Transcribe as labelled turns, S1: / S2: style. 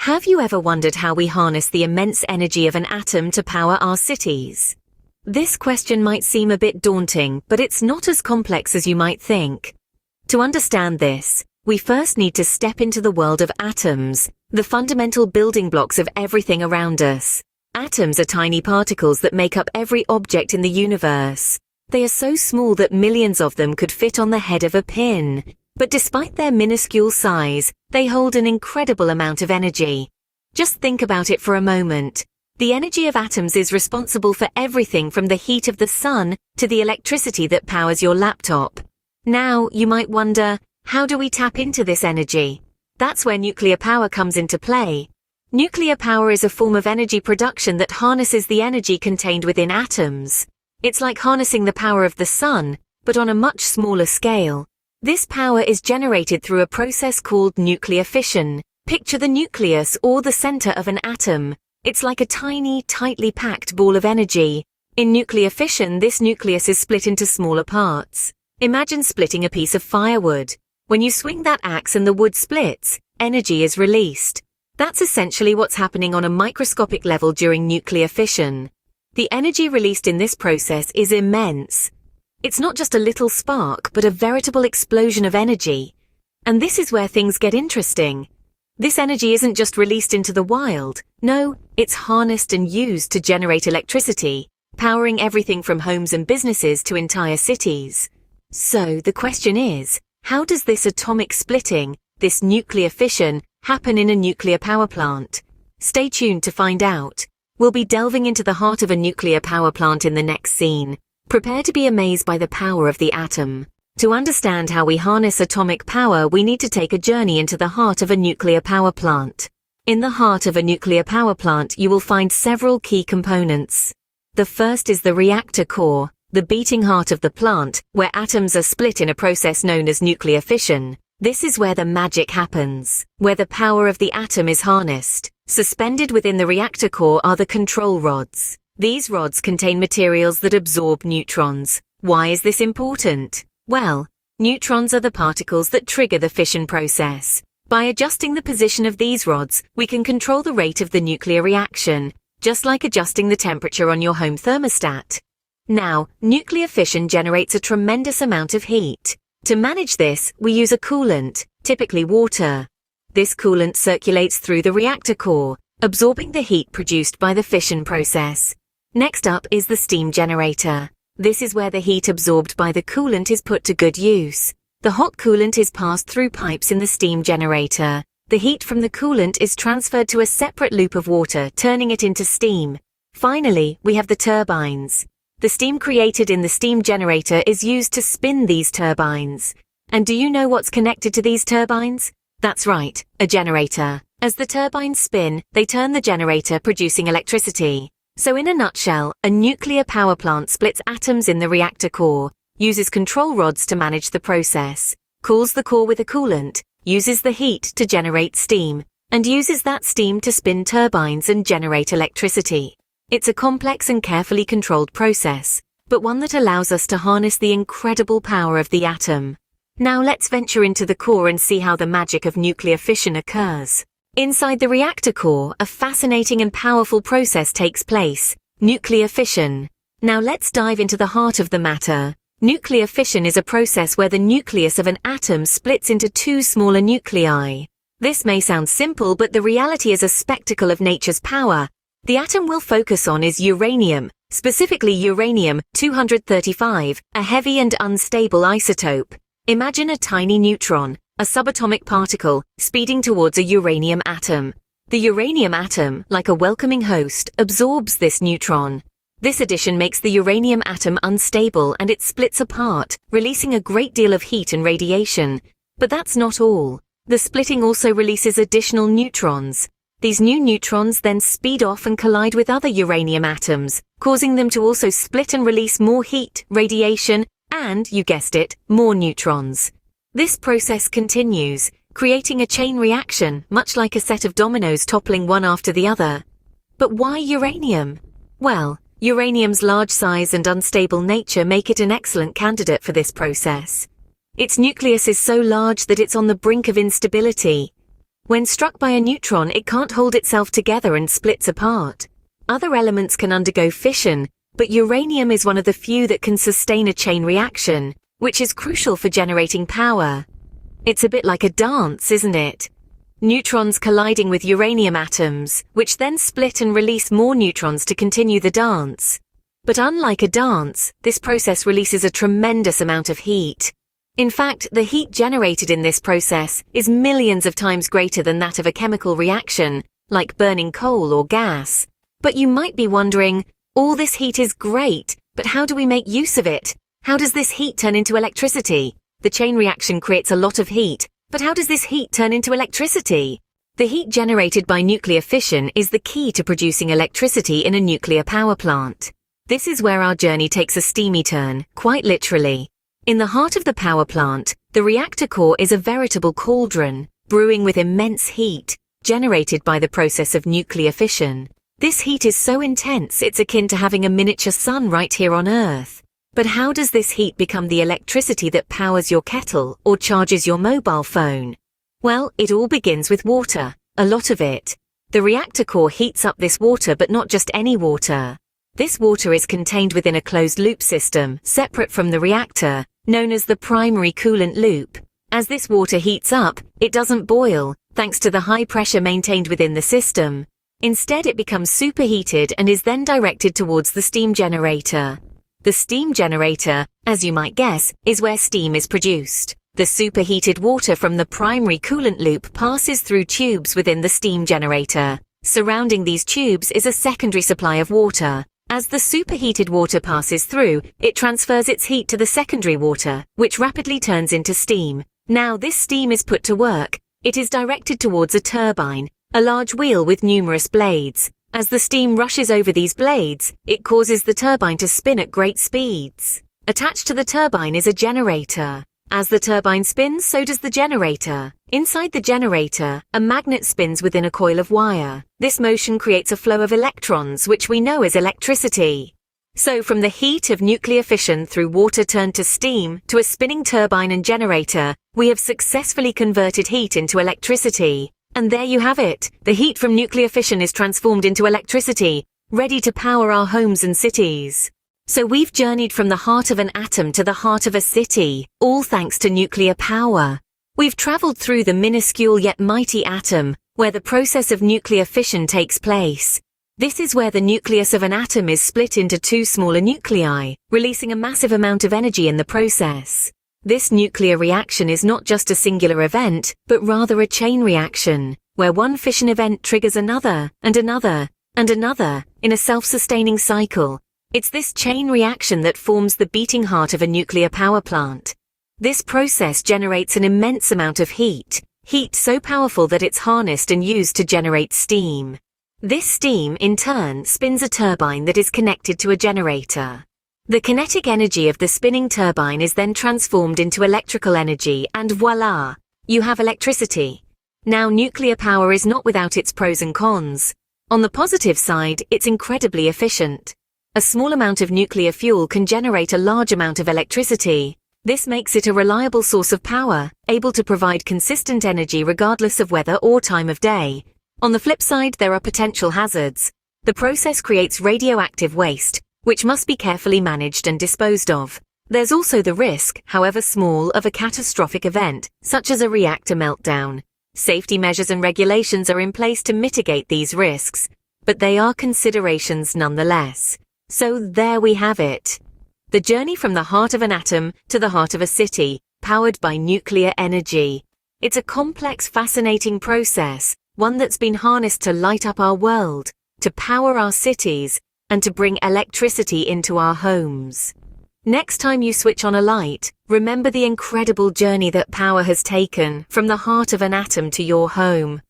S1: Have you ever wondered how we harness the immense energy of an atom to power our cities? This question might seem a bit daunting, but it's not as complex as you might think. To understand this, we first need to step into the world of atoms, the fundamental building blocks of everything around us. Atoms are tiny particles that make up every object in the universe. They are so small that millions of them could fit on the head of a pin. But despite their minuscule size, they hold an incredible amount of energy. Just think about it for a moment. The energy of atoms is responsible for everything from the heat of the sun to the electricity that powers your laptop. Now, you might wonder, how do we tap into this energy? That's where nuclear power comes into play. Nuclear power is a form of energy production that harnesses the energy contained within atoms. It's like harnessing the power of the sun, but on a much smaller scale. This power is generated through a process called nuclear fission. Picture the nucleus or the center of an atom. It's like a tiny, tightly packed ball of energy. In nuclear fission, this nucleus is split into smaller parts. Imagine splitting a piece of firewood. When you swing that axe and the wood splits, energy is released. That's essentially what's happening on a microscopic level during nuclear fission. The energy released in this process is immense. It's not just a little spark, but a veritable explosion of energy. And this is where things get interesting. This energy isn't just released into the wild. No, it's harnessed and used to generate electricity, powering everything from homes and businesses to entire cities. So the question is, how does this atomic splitting, this nuclear fission, happen in a nuclear power plant? Stay tuned to find out. We'll be delving into the heart of a nuclear power plant in the next scene. Prepare to be amazed by the power of the atom. To understand how we harness atomic power, we need to take a journey into the heart of a nuclear power plant. In the heart of a nuclear power plant, you will find several key components. The first is the reactor core, the beating heart of the plant, where atoms are split in a process known as nuclear fission. This is where the magic happens, where the power of the atom is harnessed. Suspended within the reactor core are the control rods. These rods contain materials that absorb neutrons. Why is this important? Well, neutrons are the particles that trigger the fission process. By adjusting the position of these rods, we can control the rate of the nuclear reaction, just like adjusting the temperature on your home thermostat. Now, nuclear fission generates a tremendous amount of heat. To manage this, we use a coolant, typically water. This coolant circulates through the reactor core, absorbing the heat produced by the fission process. Next up is the steam generator. This is where the heat absorbed by the coolant is put to good use. The hot coolant is passed through pipes in the steam generator. The heat from the coolant is transferred to a separate loop of water, turning it into steam. Finally, we have the turbines. The steam created in the steam generator is used to spin these turbines. And do you know what's connected to these turbines? That's right, a generator. As the turbines spin, they turn the generator, producing electricity. So in a nutshell, a nuclear power plant splits atoms in the reactor core, uses control rods to manage the process, cools the core with a coolant, uses the heat to generate steam, and uses that steam to spin turbines and generate electricity. It's a complex and carefully controlled process, but one that allows us to harness the incredible power of the atom. Now let's venture into the core and see how the magic of nuclear fission occurs. Inside the reactor core, a fascinating and powerful process takes place, nuclear fission. Now let's dive into the heart of the matter. Nuclear fission is a process where the nucleus of an atom splits into two smaller nuclei. This may sound simple, but the reality is a spectacle of nature's power. The atom we'll focus on is uranium, specifically uranium-235, a heavy and unstable isotope. Imagine a tiny neutron, a subatomic particle, speeding towards a uranium atom. The uranium atom, like a welcoming host, absorbs this neutron. This addition makes the uranium atom unstable and it splits apart, releasing a great deal of heat and radiation. But that's not all. The splitting also releases additional neutrons. These new neutrons then speed off and collide with other uranium atoms, causing them to also split and release more heat, radiation, and, you guessed it, more neutrons. This process continues, creating a chain reaction, much like a set of dominoes toppling one after the other. But why uranium? Well, uranium's large size and unstable nature make it an excellent candidate for this process. Its nucleus is so large that it's on the brink of instability. When struck by a neutron, it can't hold itself together and splits apart. Other elements can undergo fission, but uranium is one of the few that can sustain a chain reaction, which is crucial for generating power. It's a bit like a dance, isn't it? Neutrons colliding with uranium atoms, which then split and release more neutrons to continue the dance. But unlike a dance, this process releases a tremendous amount of heat. In fact, the heat generated in this process is millions of times greater than that of a chemical reaction, like burning coal or gas. But you might be wondering, all this heat is great, but how do we make use of it? How does this heat turn into electricity? The chain reaction creates a lot of heat, but how does this heat turn into electricity? The heat generated by nuclear fission is the key to producing electricity in a nuclear power plant. This is where our journey takes a steamy turn, quite literally. In the heart of the power plant, the reactor core is a veritable cauldron, brewing with immense heat, generated by the process of nuclear fission. This heat is so intense it's akin to having a miniature sun right here on Earth. But how does this heat become the electricity that powers your kettle or charges your mobile phone? Well, it all begins with water, a lot of it. The reactor core heats up this water, but not just any water. This water is contained within a closed-loop system, separate from the reactor, known as the primary coolant loop. As this water heats up, it doesn't boil, thanks to the high pressure maintained within the system. Instead, it becomes superheated and is then directed towards the steam generator. The steam generator, as you might guess, is where steam is produced. The superheated water from the primary coolant loop passes through tubes within the steam generator. Surrounding these tubes is a secondary supply of water. As the superheated water passes through, it transfers its heat to the secondary water, which rapidly turns into steam. Now this steam is put to work. It is directed towards a turbine, a large wheel with numerous blades. As the steam rushes over these blades, it causes the turbine to spin at great speeds. Attached to the turbine is a generator. As the turbine spins, so does the generator. Inside the generator, a magnet spins within a coil of wire. This motion creates a flow of electrons, which we know as electricity. So from the heat of nuclear fission through water turned to steam to a spinning turbine and generator, we have successfully converted heat into electricity. And there you have it. The heat from nuclear fission is transformed into electricity, ready to power our homes and cities. So we've journeyed from the heart of an atom to the heart of a city, all thanks to nuclear power. We've traveled through the minuscule yet mighty atom, where the process of nuclear fission takes place. This is where the nucleus of an atom is split into two smaller nuclei, releasing a massive amount of energy in the process. This nuclear reaction is not just a singular event, but rather a chain reaction, where one fission event triggers another, and another, and another, in a self-sustaining cycle. It's this chain reaction that forms the beating heart of a nuclear power plant. This process generates an immense amount of heat so powerful that it's harnessed and used to generate steam. This steam, in turn, spins a turbine that is connected to a generator. The kinetic energy of the spinning turbine is then transformed into electrical energy, and voila, you have electricity. Now, nuclear power is not without its pros and cons. On the positive side, it's incredibly efficient. A small amount of nuclear fuel can generate a large amount of electricity. This makes it a reliable source of power, able to provide consistent energy regardless of weather or time of day. On the flip side, there are potential hazards. The process creates radioactive waste, which must be carefully managed and disposed of. There's also the risk, however small, of a catastrophic event, such as a reactor meltdown. Safety measures and regulations are in place to mitigate these risks, but they are considerations nonetheless. So there we have it. The journey from the heart of an atom to the heart of a city, powered by nuclear energy. It's a complex, fascinating process, one that's been harnessed to light up our world, to power our cities, and to bring electricity into our homes. Next time you switch on a light, remember the incredible journey that power has taken from the heart of an atom to your home.